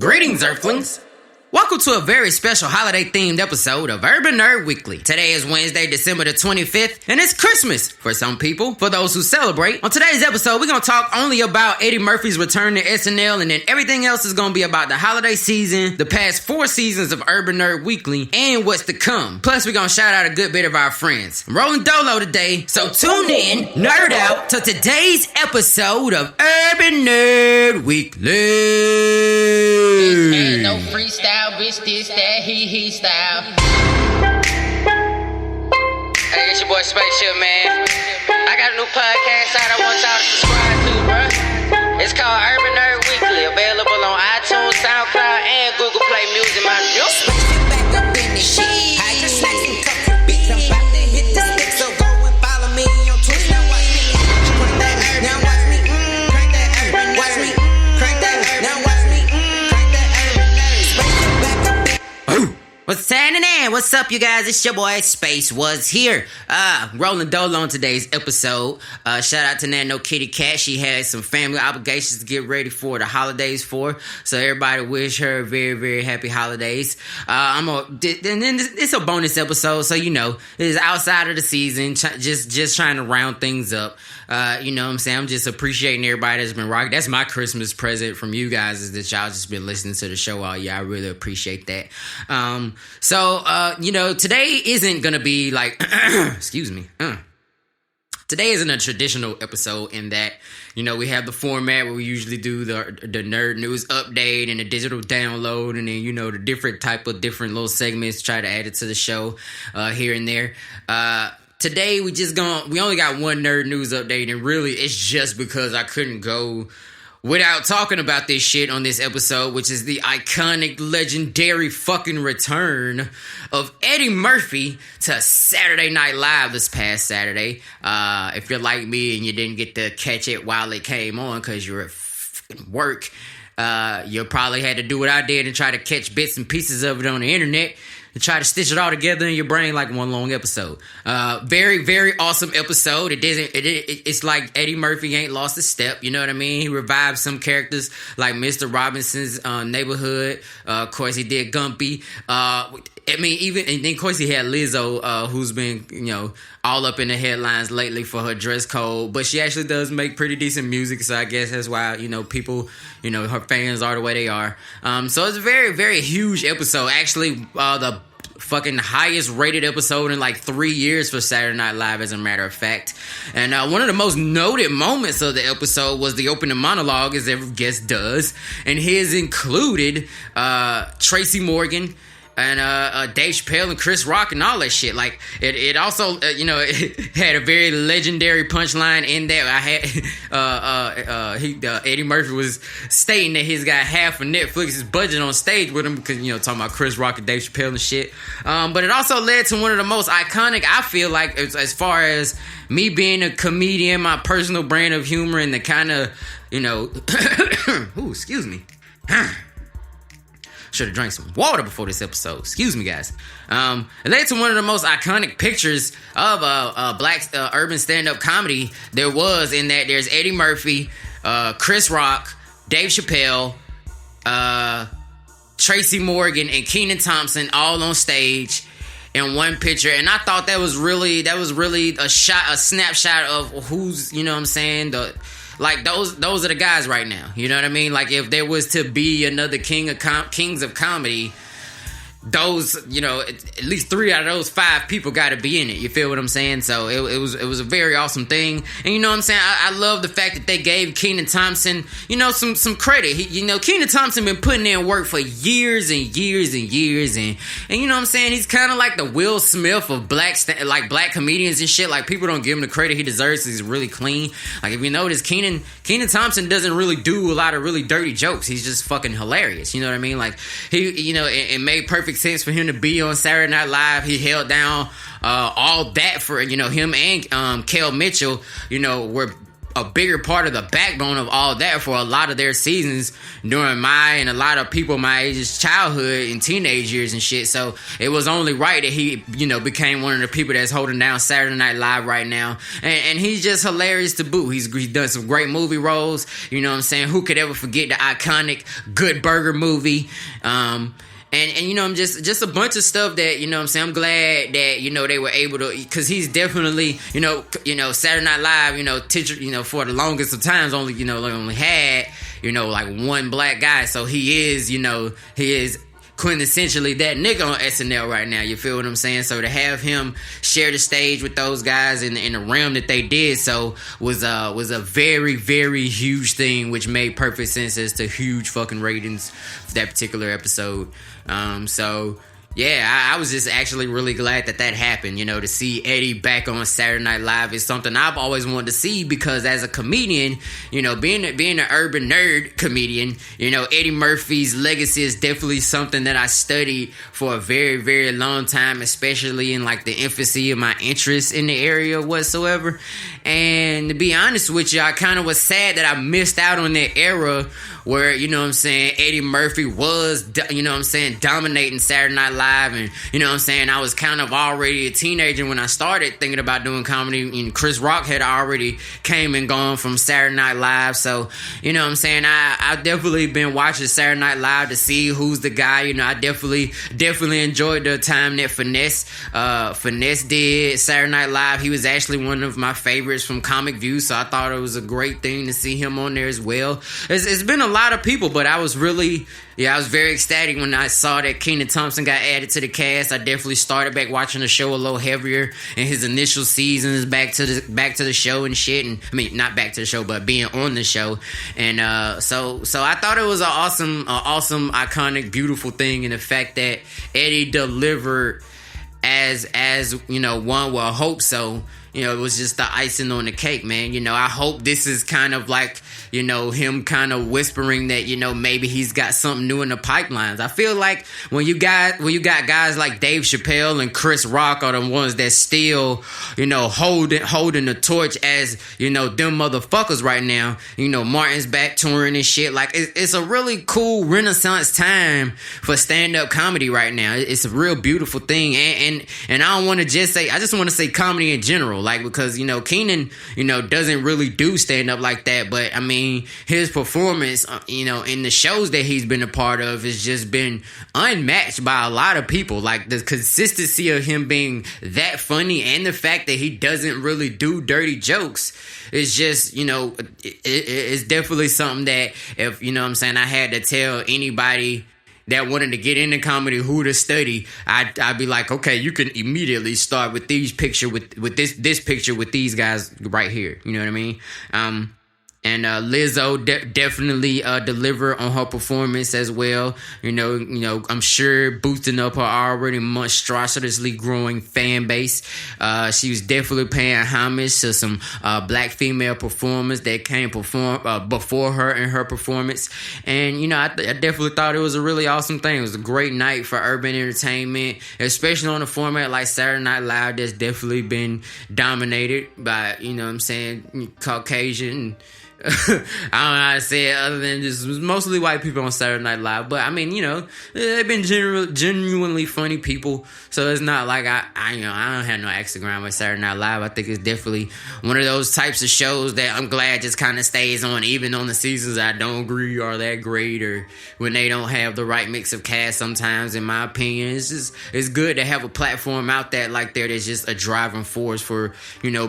Greetings, Earthlings! Welcome to a very special holiday-themed episode of Urban Nerd Weekly. Today is Wednesday, December the 25th, and it's Christmas for some people, for those who celebrate. On today's episode, we're going to talk only about Eddie Murphy's return to SNL, and then everything else is going to be about the holiday season, the past 4 seasons of Urban Nerd Weekly, and what's to come. Plus, we're going to shout out a good bit of our friends. I'm rolling dolo today, so tune in, nerd out, to today's episode of Urban Nerd Weekly. Ain't no freestyle, bitch, this, that, he style. Hey, it's your boy Spaceship, man. I got a new podcast out I want y'all to subscribe to, bruh. It's called Urban Nerd Weekly, available on iTunes, SoundCloud, and Google Play Music. My Spaceship back up in the shit. I just snacks and cups of beats. I'm about to hit the stick, so go and follow me on Twitch. Now watch me crank that urban. Now watch me crank that urban. Watch me crank that urban. Now watch me crank that urban. Spaceship back up in. What's happening? What's up, you guys? It's your boy Space was here. Rolling dolo on today's episode. Shout out to Nano Kitty Cat. She had some family obligations to get ready for the holidays for. So everybody wish her very, very happy holidays. It's a bonus episode, so you know it's outside of the season. Just trying to round things up. You know what I'm saying? I'm just appreciating everybody that's been rocking. That's my Christmas present from you guys, is that y'all just been listening to the show all year. I really appreciate that. You know, today isn't gonna be like, excuse me. Today isn't a traditional episode in that, you know, we have the format where we usually do the nerd news update and the digital download, and then, you know, the different little segments, try to add it to the show here and there. Today we only got one nerd news update, and really it's just because I couldn't go without talking about this shit on this episode, which is the iconic, legendary fucking return of Eddie Murphy to Saturday Night Live this past Saturday. If you're like me and you didn't get to catch it while it came on because you were at fucking work, you probably had to do what I did and try to catch bits and pieces of it on the internet and try to stitch it all together in your brain like one long episode. Very, very awesome episode. It's like Eddie Murphy ain't lost a step. You know what I mean? He revived some characters like Mr. Robinson's Neighborhood. Of course, he did Gumpy. And then of course he had Lizzo, who's been, you know, all up in the headlines lately for her dress code, but she actually does make pretty decent music, so I guess that's why, you know, people, you know, her fans are the way they are. So it's a very, very huge episode. Actually, the fucking highest rated episode in like 3 years for Saturday Night Live, as a matter of fact. And one of the most noted moments of the episode was the opening monologue, as every guest does, and his included Tracy Morgan and Dave Chappelle and Chris Rock and all that shit. Like, it also, you know, it had a very legendary punchline in there. I had, Eddie Murphy was stating that he's got half of Netflix's budget on stage with him because, you know, talking about Chris Rock and Dave Chappelle and shit. But it also led to one of the most iconic, I feel like, as far as me being a comedian, my personal brand of humor, and the kind of, you know, ooh, excuse me. Should have drank some water before this episode. Excuse me, guys. It led to one of the most iconic pictures of black urban stand-up comedy there was, in that there's Eddie Murphy, Chris Rock, Dave Chappelle, Tracy Morgan, and Kenan Thompson all on stage in one picture. And I thought that was really a snapshot of who's, you know what I'm saying, like, those are the guys right now. You know what I mean? Like, if there was to be another kings of comedy, those, you know, at least 3 out of those 5 people got to be in it. You feel what I'm saying? So it was a very awesome thing. And you know what I'm saying? I love the fact that they gave Kenan Thompson, you know, some credit. You know, Kenan Thompson been putting in work for years and years and years, and you know what I'm saying? He's kind of like the Will Smith of black comedians and shit. Like, people don't give him the credit he deserves. He's really clean. Like, if you notice, Kenan Thompson doesn't really do a lot of really dirty jokes. He's just fucking hilarious. You know what I mean? Like, he, you know, it made perfect sense for him to be on Saturday Night Live. He held down all that for, you know, him and Kel Mitchell, you know, were a bigger part of the backbone of all that for a lot of their seasons during my and a lot of people my age's childhood and teenage years and shit. So it was only right that he, became one of the people that's holding down Saturday Night Live right now. And he's just hilarious to boot. He's done some great movie roles. You know what I'm saying? Who could ever forget the iconic Good Burger movie? And just a bunch of stuff that, I'm glad that, they were able to, because he's definitely, Saturday Night Live, teacher, for the longest of times only had, like one black guy. So he is quintessentially that nigga on SNL right now. You feel what I'm saying? So to have him share the stage with those guys in the realm that they did so was a very, very huge thing, which made perfect sense as to huge fucking ratings for that particular episode. So yeah, I was just actually really glad that happened. To see Eddie back on Saturday Night Live is something I've always wanted to see, because as a comedian, being an urban nerd comedian, Eddie Murphy's legacy is definitely something that I studied for a very, very long time, especially in like the infancy of my interest in the area whatsoever. And to be honest with you, I kind of was sad that I missed out on that era where, Eddie Murphy was, dominating Saturday Night Live. And, I was kind of already a teenager when I started thinking about doing comedy. And Chris Rock had already came and gone from Saturday Night Live. So, I definitely been watching Saturday Night Live to see who's the guy. I definitely enjoyed the time that Finesse did Saturday Night Live. He was actually one of my favorites from Comic View. So I thought it was a great thing to see him on there as well. It's been a lot of people, but I was very ecstatic when I saw that Kenan Thompson got added to the cast. I definitely started back watching the show a little heavier in his initial seasons, back to the show and shit. And I mean, not back to the show, but being on the show. And so I thought it was an awesome, iconic, beautiful thing, and the fact that Eddie delivered as one will hope so. It was just the icing on the cake, man. I hope this is kind of like, him kind of whispering that, maybe he's got something new in the pipelines. I feel like when you got guys like Dave Chappelle and Chris Rock are the ones that still, holding the torch as, them motherfuckers right now. Martin's back touring and shit. Like, it's a really cool renaissance time for stand-up comedy right now. It's a real beautiful thing. And I don't want to just say, I just want to say comedy in general. Like, because, Kenan, doesn't really do stand-up like that. But, I mean, his performance, in the shows that he's been a part of has just been unmatched by a lot of people. Like, the consistency of him being that funny and the fact that he doesn't really do dirty jokes is just, it's definitely something that if, I had to tell anybody that wanted to get into comedy who to study, I'd be like, okay, you can immediately start with these picture with this picture with these guys right here. You know what I mean? And Lizzo definitely delivered on her performance as well. I'm sure boosting up her already monstrously growing fan base. She was definitely paying homage to some black female performers that came before her in her performance. And, I definitely thought it was a really awesome thing. It was a great night for urban entertainment, especially on a format like Saturday Night Live that's definitely been dominated by, Caucasian. I don't know how to say it other than just mostly white people on Saturday Night Live. But I mean, they've been genuinely funny people. So it's not like I don't have no axe to grind with Saturday Night Live. I think it's definitely one of those types of shows that I'm glad just kind of stays on, even on the seasons I don't agree are that great, or when they don't have the right mix of cast sometimes, in my opinion. It's good to have a platform out there like there that's just a driving force for,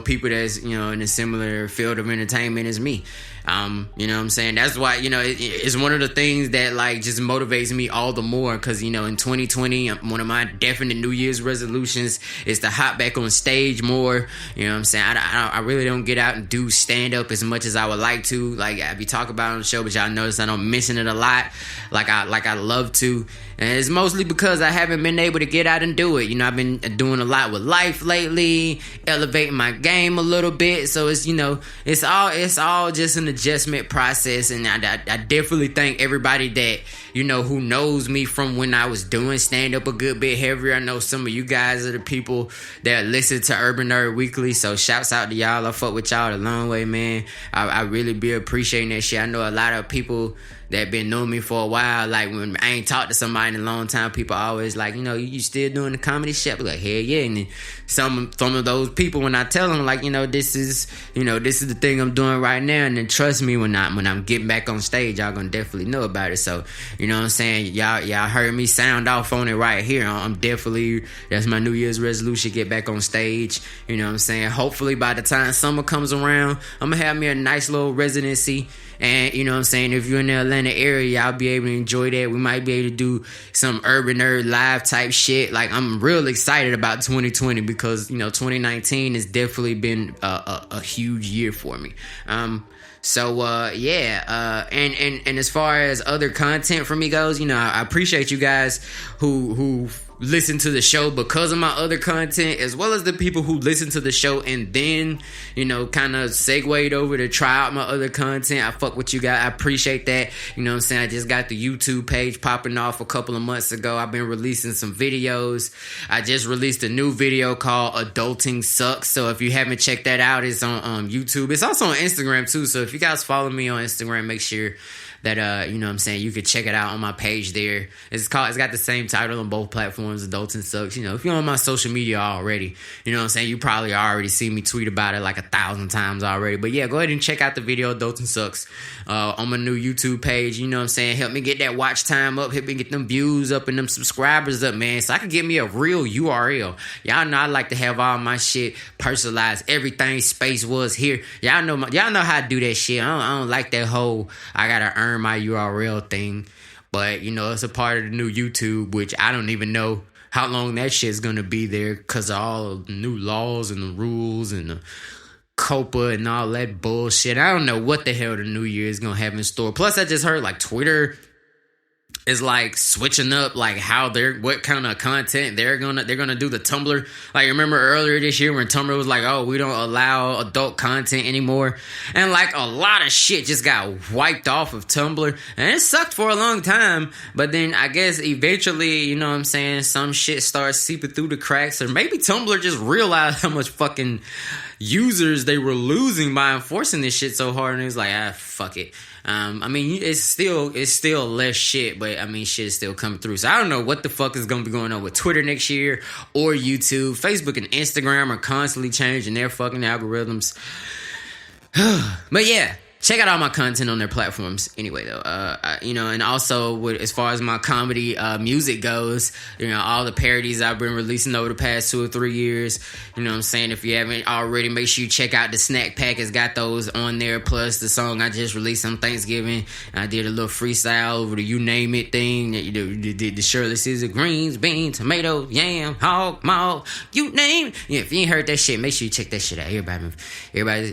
people that's, in a similar field of entertainment as me. You know what I'm saying? That's why, it's one of the things that like just motivates me all the more, because, in 2020, one of my definite New Year's resolutions is to hop back on stage more. You know what I'm saying? I really don't get out and do stand up as much as I would like to. Like, I be talking about it on the show, but y'all notice I don't mention it a lot like I love to. And it's mostly because I haven't been able to get out and do it. I've been doing a lot with life lately, elevating my game a little bit. So it's, it's all just it's an adjustment process, and I definitely thank everybody that, you know, who knows me from when I was doing stand-up a good bit heavier. I know some of you guys are the people that listen to Urban Nerd Weekly, so shouts out to y'all. I fuck with y'all a long way, man. I really be appreciating that shit. I know a lot of people that been knowing me for a while, like when I ain't talked to somebody in a long time, people always like, you know, you still doing the comedy shit? I be like, hell yeah. And then some of those people, when I tell them, like, you know, this is the thing I'm doing right now, and then trust me, when I'm getting back on stage, y'all gonna definitely know about it. So, you know what I'm saying, y'all heard me sound off on it right here. I'm definitely, that's my New Year's resolution, get back on stage. You know what I'm saying, hopefully by the time summer comes around, I'm gonna have me a nice little residency. And, you know what I'm saying, if you're in the Atlanta area, y'all be able to enjoy that. We might be able to do some Urban Nerd live type shit. Like, I'm real excited about 2020 because, you know, 2019 has definitely been a huge year for me. And as far as other content for me goes, you know, I appreciate you guys who listen to the show because of my other content, as well as the people who listen to the show and then, you know, kind of segued over to try out my other content. I fuck with you guys. I appreciate that. You know what I'm saying? I just got the YouTube page popping off a couple of months ago. I've been releasing some videos. I just released a new video called Adulting Sucks. So if you haven't checked that out, it's on YouTube. It's also on Instagram too. So if you guys follow me on Instagram, make sure that, you know what I'm saying, you could check it out on my page there. It's got the same title on both platforms, Adulting Sucks. You know, if you're on my social media already, you know what I'm saying, you probably already see me tweet about it like 1,000 times already. But yeah, go ahead and check out the video, Adulting Sucks, on my new YouTube page. You know what I'm saying, help me get that watch time up, help me get them views up and them subscribers up, man, so I can get me a real URL. Y'all know I like to have all my shit personalized. Everything Space Was Here. Y'all know how to do that shit. I don't like that whole I gotta earn my URL thing, but you know, it's a part of the new YouTube, which I don't even know how long that shit's gonna be there because of all of the new laws and the rules and the COPA and all that bullshit. I don't know what the hell the new year is gonna have in store. Plus, I just heard like Twitter is like switching up like what kind of content they're gonna do. The Tumblr, like, remember earlier this year when Tumblr was like, oh, we don't allow adult content anymore, and like a lot of shit just got wiped off of Tumblr, and it sucked for a long time. But then I guess eventually, you know what I'm saying, some shit starts seeping through the cracks, or maybe Tumblr just realized how much fucking users they were losing by enforcing this shit so hard, and it was like, fuck it. I mean, it's still less shit, but I mean, shit is still coming through. So I don't know what the fuck is going to be going on with Twitter next year or YouTube. Facebook and Instagram are constantly changing their fucking algorithms. But yeah, check out all my content on their platforms anyway, though. You know, and also as far as my comedy music goes, you know, all the parodies I've been releasing over the past 2 or 3 years, you know what I'm saying? If you haven't already, make sure you check out the snack pack. It's got those on there, plus the song I just released on Thanksgiving. I did a little freestyle over the You Name It thing. That you did the Shirley Caesar, greens, beans, tomato, yam, hog, malt, you name it. Yeah, if you ain't heard that shit, make sure you check that shit out. Everybody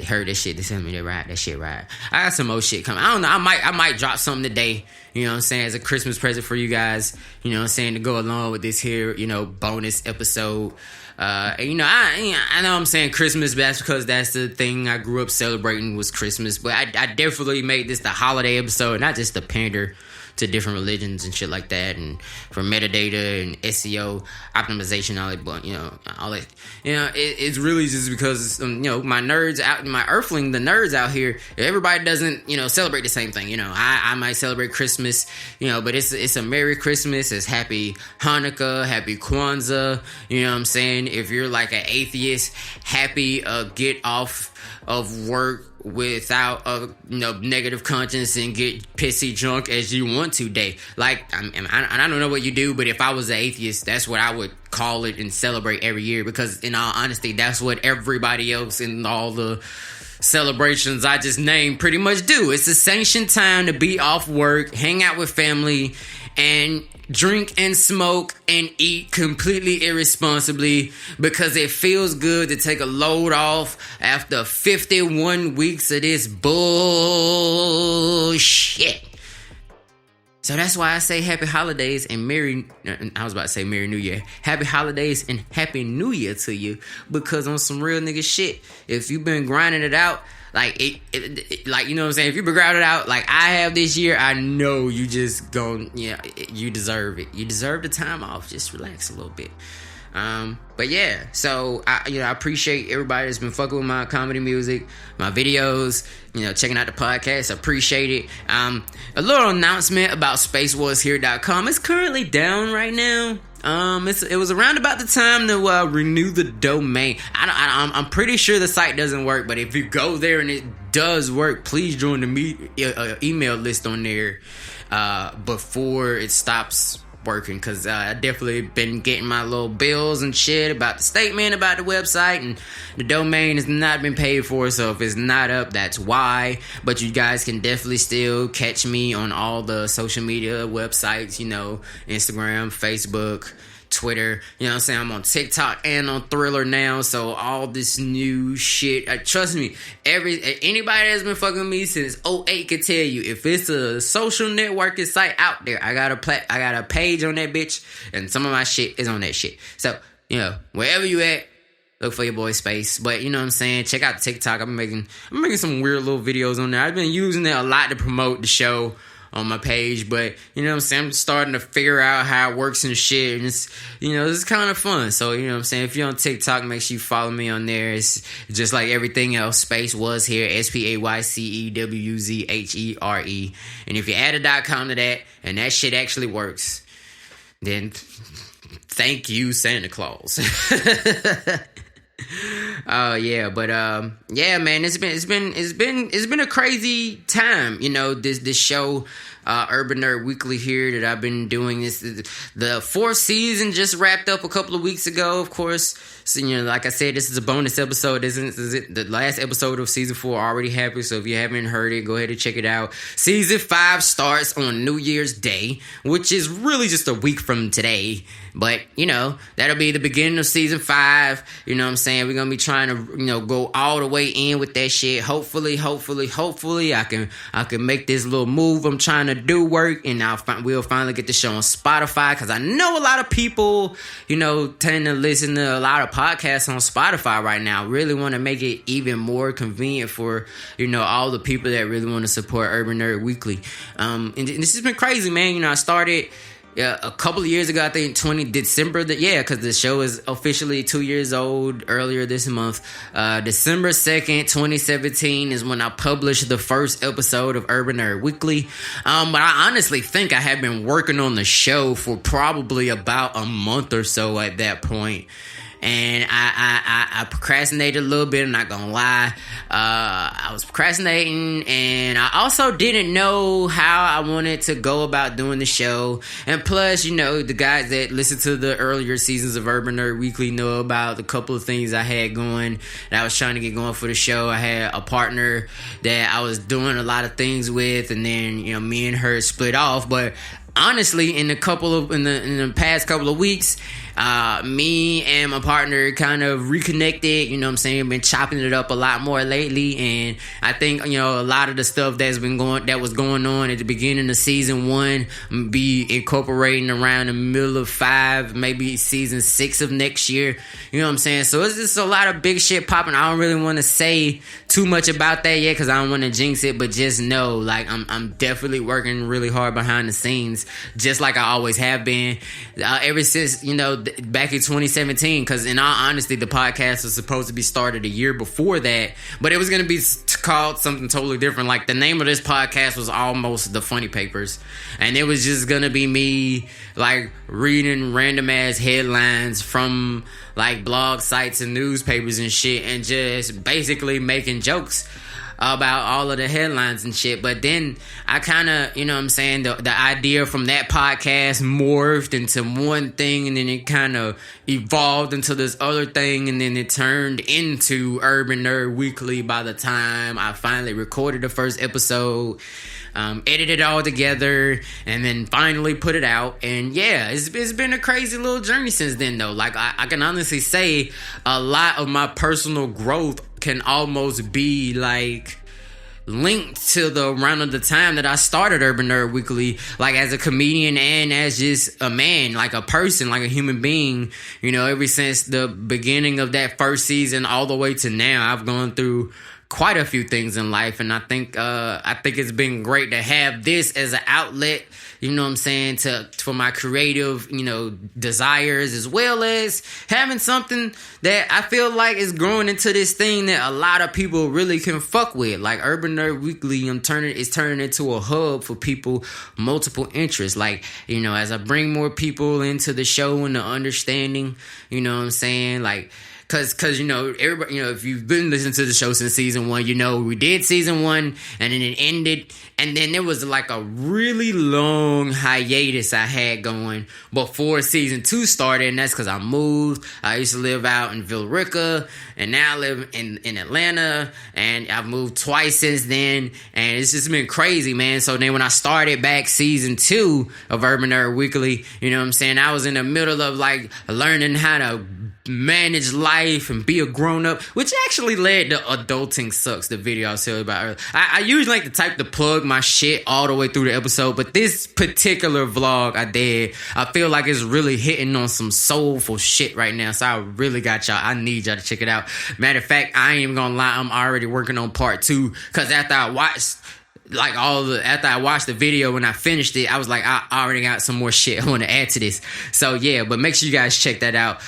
heard that shit. They tell me they ride that shit right. I got some more shit coming. I don't know. I might drop something today, you know what I'm saying, as a Christmas present for you guys, you know what I'm saying, to go along with this here, you know, bonus episode. And, you know, I know I'm saying Christmas, but that's because that's the thing I grew up celebrating was Christmas. But I definitely made this the holiday episode, not just the pander to different religions and shit like that, and for metadata and SEO optimization, all that. But you know, all that. You know, it's really just because you know, my nerds out, my earthling, the nerds out here, everybody doesn't, you know, celebrate the same thing. You know, I might celebrate Christmas, you know, but it's a Merry Christmas, it's Happy Hanukkah, Happy Kwanzaa. You know what I'm saying? If you're like an atheist, happy get off of work without a negative conscience and get pissy drunk as you want to day. Like, I don't know what you do, but if I was an atheist, that's what I would call it and celebrate every year, because in all honesty, that's what everybody else in all the celebrations I just named pretty much do. It's a sanctioned time to be off work, hang out with family, and drink and smoke and eat completely irresponsibly because it feels good to take a load off after 51 weeks of this bullshit. So that's why I say happy holidays and Merry New Year. Happy holidays and Happy New Year to you, because on some real nigga shit, if you've been grinding it out like like, you know what I'm saying? If you been grinding out like I have this year, I know you just you deserve it. You deserve the time off. Just relax a little bit. But yeah, so I appreciate everybody that's been fucking with my comedy music, my videos, checking out the podcast. I appreciate it. A little announcement about SpaceWasHere.com. It's currently down right now. It was around about the time to renew the domain. I'm pretty sure the site doesn't work, but if you go there and it does work, please join the email list on there before it stops working, because I definitely been getting my little bills and shit about the statement about the website, and the domain has not been paid for, so if it's not up, that's why. But you guys can definitely still catch me on all the social media websites, Instagram, Facebook, Twitter, you know what I'm saying? I'm on TikTok and on Thriller now, so all this new shit, trust me, anybody that's been fucking with me since 2008 can tell you, if it's a social networking site out there, I got a page on that bitch, and some of my shit is on that shit. So, wherever you at, look for your boy Space. But you know what I'm saying? Check out TikTok. I'm making some weird little videos on there. I've been using it a lot to promote the show on my page, but you know what I'm saying, I'm starting to figure out how it works and shit, and it's kind of fun. So you know what I'm saying, if you're on TikTok, make sure you follow me on there. It's just like everything else, Space Was Here, SPAYCEWZHERE. And if you add a .com to that and that shit actually works, then thank you, Santa Claus. Oh yeah, but yeah, man, it's been a crazy time. This show, Urban Nerd Weekly here, that I've been doing. The fourth season just wrapped up a couple of weeks ago, of course. So like I said, this is a bonus episode. This is the last episode of season 4 already happened. So if you haven't heard it, go ahead and check it out. Season 5 starts on New Year's Day, which is really just a week from today. But that'll be the beginning of season 5. You know what I'm saying? We're gonna be trying to go all the way in with that shit. Hopefully I can make this little move I'm trying to do work, and we'll finally get the show on Spotify, because I know a lot of people tend to listen to a lot of podcasts on Spotify right now. Really want to make it even more convenient for all the people that really want to support Urban Nerd Weekly. And this has been crazy, man. I started a couple of years ago, I think December, because the show is officially 2 years old earlier this month. December 2nd, 2017 is when I published the first episode of Urban Nerd Weekly. But I honestly think I had been working on the show for probably about a month or so at that point. And I procrastinated a little bit, I'm not gonna lie. I was procrastinating, and I also didn't know how I wanted to go about doing the show. And plus, the guys that listen to the earlier seasons of Urban Nerd Weekly know about the couple of things I had going, that I was trying to get going for the show. I had a partner that I was doing a lot of things with, and then, me and her split off. But honestly, in the past couple of weeks, me and my partner kind of reconnected. You know what I'm saying? Been chopping it up a lot more lately, and I think a lot of the stuff that was going on at the beginning of season 1 be incorporating around the middle of 5, maybe season 6 of next year. You know what I'm saying? So it's just a lot of big shit popping. I don't really want to say too much about that yet, because I don't want to jinx it, but just know, like, I'm definitely working really hard behind the scenes, just like I always have been, ever since back in 2017, because in all honesty, the podcast was supposed to be started a year before that, but it was going to be called something totally different. Like, the name of this podcast was almost The Funny Papers, and it was just going to be me, like, reading random ass headlines from, like, blog sites and newspapers and shit, and just basically making jokes about all of the headlines and shit. But then I kind of, you know what I'm saying, the idea from that podcast morphed into one thing, and then it kind of evolved into this other thing, and then it turned into Urban Nerd Weekly by the time I finally recorded the first episode, edited it all together, and then finally put it out. And yeah, it's been a crazy little journey since then, though. Like, I can honestly say a lot of my personal growth can almost be like linked to the around of the time that I started Urban Nerd Weekly, like as a comedian and as just a man, like a person, like a human being. Ever since the beginning of that first season all the way to now, I've gone through quite a few things in life, and I think it's been great to have this as an outlet, you know what I'm saying, for my creative, desires, as well as having something that I feel like is growing into this thing that a lot of people really can fuck with. Like Urban Nerd Weekly, is turning into a hub for people, multiple interests. Like, as I bring more people into the show and the understanding, you know what I'm saying, like. Cause everybody, if you've been listening to the show since season 1, we did season 1 and then it ended, and then there was like a really long hiatus I had going before season 2 started, and that's because I moved. I used to live out in Villarica, and now I live in Atlanta, and I've moved twice since then, and it's just been crazy, man. So then when I started back season 2 of Urban Nerd Weekly, I was in the middle of like learning how to manage life and be a grown-up, which actually led to Adulting Sucks, the video I was telling you about earlier. I usually like to type to plug my shit all the way through the episode, but this particular vlog I did, I feel like it's really hitting on some soulful shit right now, so I really got y'all. I need y'all to check it out. Matter of fact, I ain't even gonna lie, I'm already working on part 2, because after I watched the video and I finished it, I was like, I already got some more shit I want to add to this. So yeah, but make sure you guys check that out.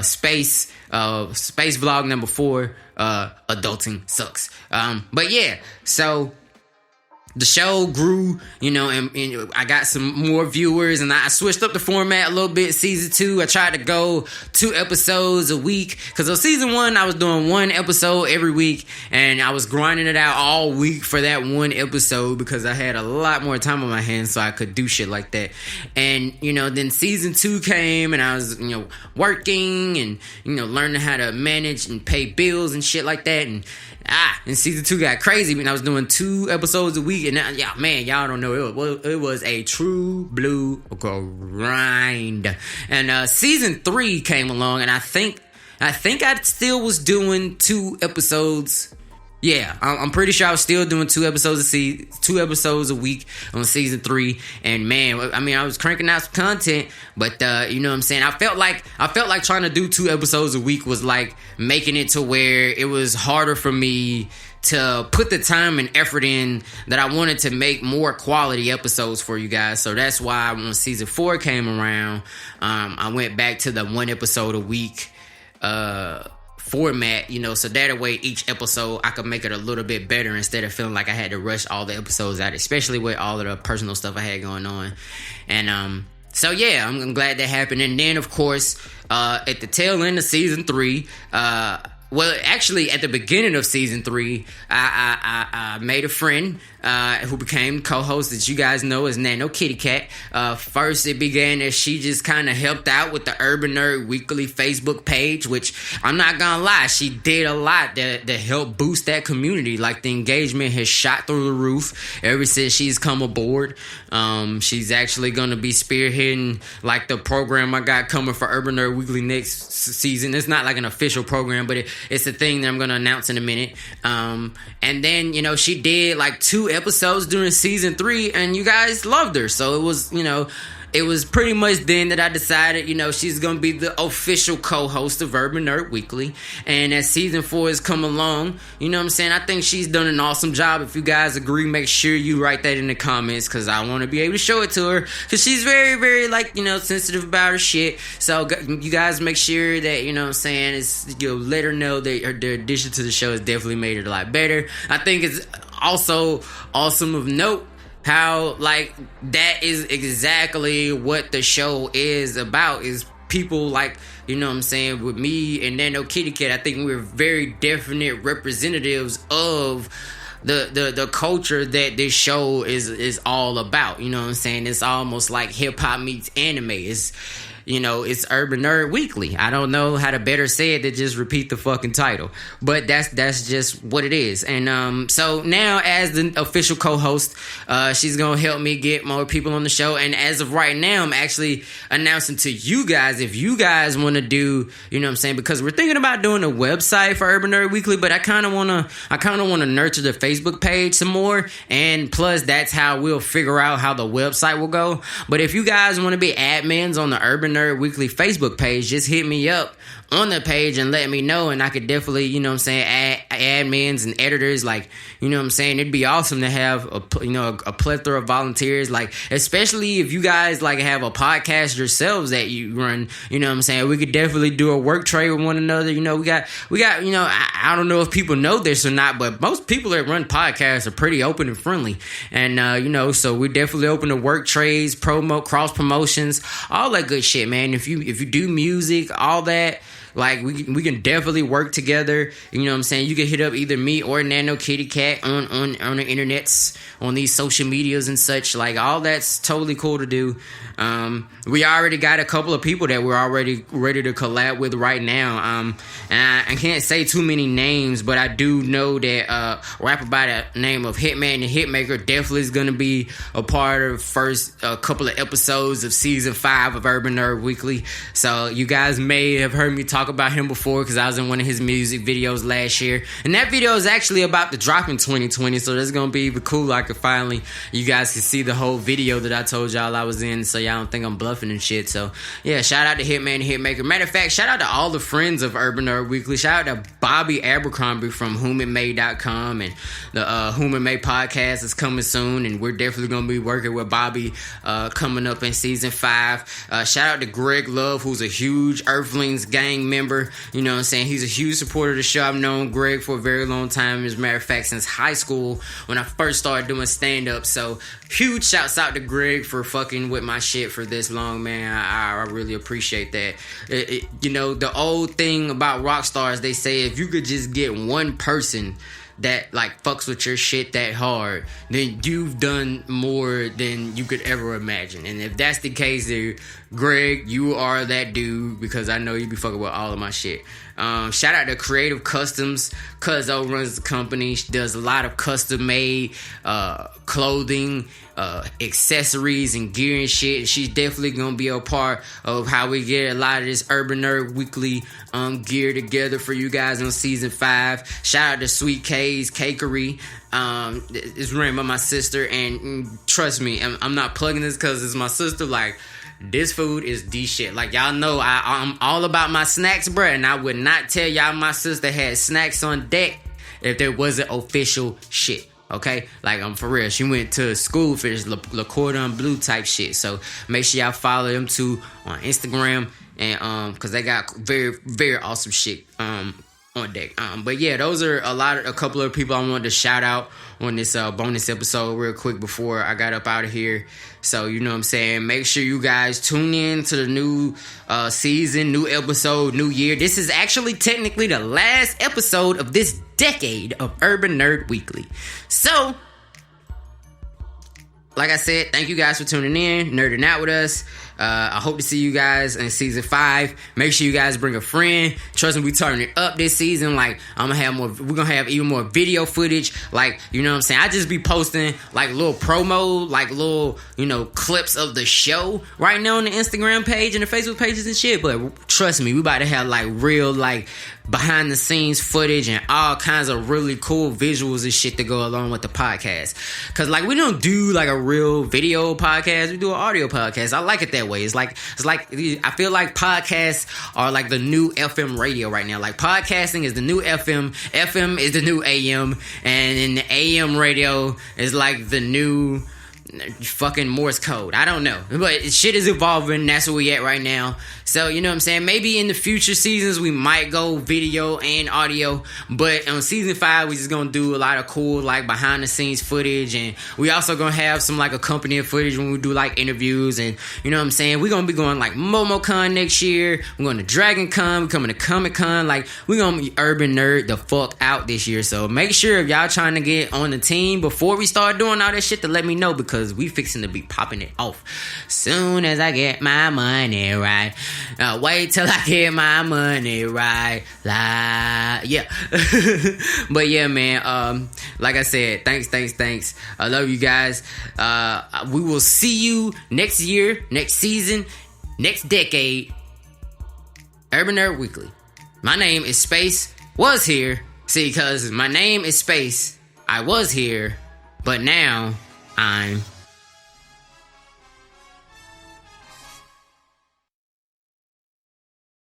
Space vlog number 4, Adulting Sucks. But yeah, so the show grew, and I got some more viewers, and I switched up the format a little bit. Season 2, I tried to go 2 episodes a week, because on season 1, I was doing 1 episode every week, and I was grinding it out all week for that 1 episode, because I had a lot more time on my hands, so I could do shit like that. And, then season 2 came, and I was, working, and, learning how to manage and pay bills and shit like that, and season 2 got crazy when I was doing 2 episodes a week, and y'all don't know, it was a true blue grind. And season 3 came along, and I think I still was doing 2 episodes. Yeah, I'm pretty sure I was still doing 2 episodes a week on season 3. And man, I was cranking out some content, but you know what I'm saying? I felt like trying to do 2 episodes a week was like making it to where it was harder for me to put the time and effort in that I wanted to make more quality episodes for you guys. So that's why when season 4 came around, I went back to the 1 episode a week format, so that way each episode I could make it a little bit better instead of feeling like I had to rush all the episodes out, especially with all of the personal stuff I had going on. And so yeah, I'm glad that happened. And then of course, at the tail end of season 3, actually, at the beginning of season 3, I made a friend who became co-host that you guys know as Nano Kitty Cat. First, it began as she just kind of helped out with the Urban Nerd Weekly Facebook page, which I'm not gonna lie, she did a lot to help boost that community. Like, the engagement has shot through the roof ever since she's come aboard. She's actually gonna be spearheading like the program I got coming for Urban Nerd Weekly next season. It's not like an official program, but it's a thing that I'm gonna announce in a minute. And then, she did like 2 episodes during season 3, and you guys loved her. So it was, it was pretty much then that I decided, she's going to be the official co-host of Urban Nerd Weekly. And as season 4 has come along, you know what I'm saying, I think she's done an awesome job. If you guys agree, make sure you write that in the comments, because I want to be able to show it to her, because she's very, very, sensitive about her shit. So you guys make sure that, you know what I'm saying, let her know that her addition to the show has definitely made it a lot better. I think it's also awesome of note how that is exactly what the show is about, is people you know what I'm saying, with me and Nano Kitty Cat. I think we're very definite representatives of the culture that this show is all about. You know what I'm saying? It's almost like hip hop meets anime. It's Urban Nerd Weekly. I don't know how to better say it than just repeat the fucking title. But that's just what it is. And so now, as the official co-host, she's going to help me get more people on the show. And as of right now, I'm actually announcing to you guys, if you guys want to do, you know what I'm saying, because we're thinking about doing a website for Urban Nerd Weekly, but I kind of want to nurture the Facebook page some more. And plus, that's how we'll figure out how the website will go. But if you guys want to be admins on the Urban Nerd Weekly Facebook page, just hit me up on the page and let me know, and I could definitely, you know what I'm saying, admins and editors. Like, you know what I'm saying? It'd be awesome to have a plethora of volunteers. Like, especially if you guys like have a podcast yourselves that you run. You know what I'm saying? We could definitely do a work trade with one another. You know, we got. You know, I don't know if people know this or not, but most people that run podcasts are pretty open and friendly. And you know, so we're definitely open to work trades, cross promotions, all that good shit, man. If you do music, all that. Like, we can definitely work together. You know what I'm saying? You can hit up either me or Nano Kitty Cat on the internets, on these social medias and such. Like, all that's totally cool to do. We already got a couple of people that we're already ready to collab with right now. And I can't say too many names, but I do know that rapper by the name of Hitman the Hitmaker definitely is going to be a part of the first couple of episodes of season 5 of Urban Nerd Weekly. So you guys may have heard me talk about him before because I was in one of his music videos last year, and that video is actually about to drop in 2020, so that's gonna be even cool. I could finally, you guys can see the whole video that I told y'all I was in, so y'all don't think I'm bluffing and shit. So yeah, shout out to Hitman the Hitmaker. Matter of fact, shout out to all the friends of Urban Nerd Weekly. Shout out to Bobby Abercrombie from whomitmay.com, and the Whom It May podcast is coming soon, and we're definitely gonna be working with Bobby coming up in season 5. Shout out to Greg Love, who's a huge Earthlings gang member. You know what I'm saying? He's a huge supporter of the show. I've known Greg for a very long time. As a matter of fact, since high school when I first started doing stand-up. So huge shouts out to Greg for fucking with my shit for this long, man. I really appreciate that. You know, the old thing about rock stars, they say if you could just get one person that like fucks with your shit that hard, then you've done more than you could ever imagine. And if that's the case, then Greg, you are that dude, because I know you be fucking with all of my shit. Shout out to Creative Customs. Cuzzo runs the company. She does a lot of custom made clothing, accessories and gear and shit. She's definitely gonna be a part of how we get a lot of this Urban Nerd Weekly gear together for you guys on season 5. Shout out to Sweet K's Cakery. It's ran by my sister, and trust me, I'm not plugging this because it's my sister. Like, this food is the shit. Like, y'all know I'm all about my snacks, bruh, and I would not tell y'all my sister had snacks on deck if there wasn't official shit. Okay, like, I'm for real. She went to school for this Le Cordon Bleu type shit. So make sure y'all follow them too on Instagram, and because they got very, very awesome shit on deck. But yeah, those are a couple of people I wanted to shout out on this bonus episode real quick before I got up out of here. So, you know what I'm saying? Make sure you guys tune in to the new season, new episode, new year. This is actually technically the last episode of this decade of Urban Nerd Weekly. So, like I said, thank you guys for tuning in, nerding out with us. I hope to see you guys in season 5. Make sure you guys bring a friend. Trust me, we turning it up this season. Like, we're gonna have even more video footage. Like, you know what I'm saying? I just be posting like little promo, like little, you know, clips of the show right now on the Instagram page and the Facebook pages and shit. But trust me, we about to have like real, like, behind the scenes footage and all kinds of really cool visuals and shit to go along with the podcast. Cause like, we don't do like a real video podcast, we do an audio podcast. I like it that way. It's like I feel like podcasts are like the new FM radio right now. Like, podcasting is the new FM is the new AM, and then the AM radio is like the new fucking Morse code. I don't know, but shit is evolving. That's where we at right now. So, you know what I'm saying? Maybe in the future seasons we might go video and audio, but on season 5 we just gonna do a lot of cool like behind the scenes footage, and we also gonna have some like accompanying footage when we do like interviews. And you know what I'm saying, we gonna be going like MomoCon next year, we're going to Dragon Con, we're coming to Comic Con. Like, we gonna be Urban Nerd the fuck out this year. So make sure if y'all trying to get on the team before we start doing all that shit, to let me know, because we fixing to be popping it off soon as I get my money right. Wait till I get my money right. Yeah. But yeah, man, like I said, thanks. I love you guys. We will see you next year, next season, next decade. Urban Nerd Weekly. My name is Space Was Here. See, because my name is Space, I was here, but now I'm